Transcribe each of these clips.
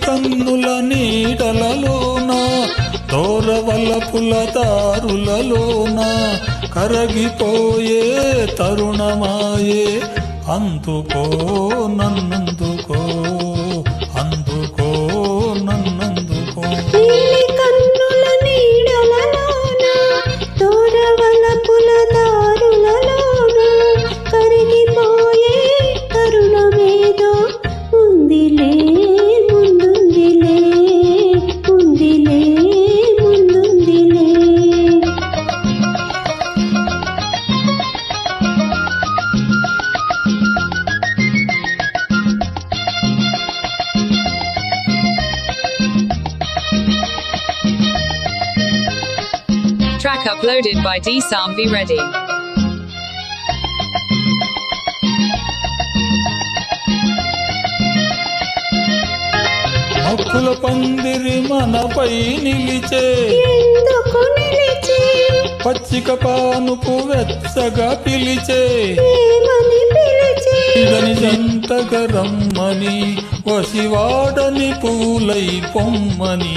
కన్నుల నీడలలోన దూరవలపుల దారులలోన కరగిపోయే తరుణమాయే అందుకో నన్నందుకో అందుకో నన్నందుకో కన్నుల నీడలలోన దూరవలపుల దారులలోన కరిగిపోయే తరుణమేదో ఉందిలే ముందుందిలే ఉందిలే ముందుందిలే Track uploaded by D-Sam. Be ready. మక్కుల పందిరి మనపై నిలిచే ఎందుకు నిలిచే పచ్చిక పానుపు వెచ్చగా పిలిచే ఏమని పిలిచే ఇదని జంటగా రమ్మని వసివాడని పూలై పొమ్మని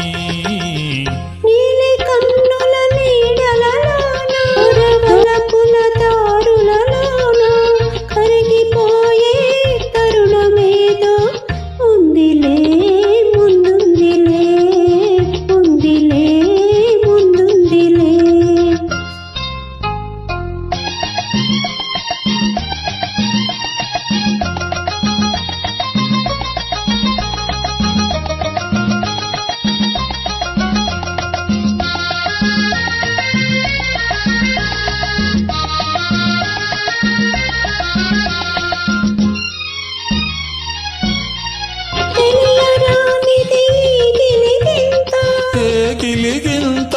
నీలి కన్నుల నీడలలోన దూరవలపుల దారులలోన కరిగిపోయే తరుణమేదో ఉందిలే ముందుందిలే ఉందిలే ముందుందిలే తెలియరానిది గిలిగింత ఏ గిలిగింత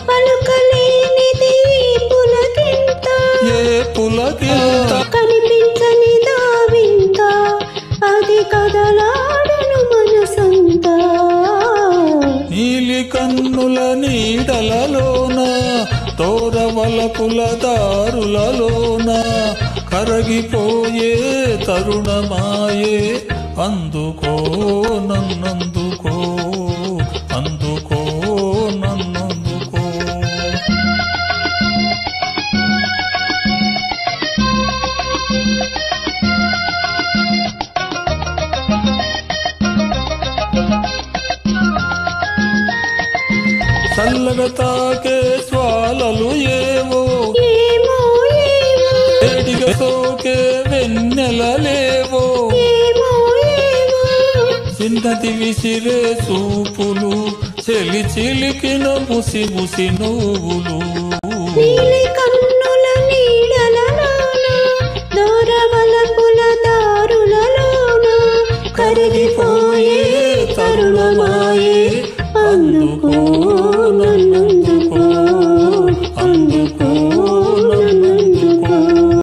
పలుకలేనిది పులకింత ఏ పులకింత కనిపించని దావింత అది కదలాడను మనసంతా నీలి కన్నుల నీడలలోన దూరవలపుల దారులలోన కరగిపోయే తరుణమాయే అందుకో నన్నందుకో అందుకో నన్నందుకో చల్లగా తాకే స్వాలలు ఏవో ఏమో ఏమో వేడిగా సోకే వెన్నెలలేవో ఏమో ఏమో చిన్నది విసిరే చూపులు చెలి చిలికిన ముసి ముసి నువ్వులు నీలి కన్నుల నీడలలోన దూరవలపుల దారులలోన కరిగిపో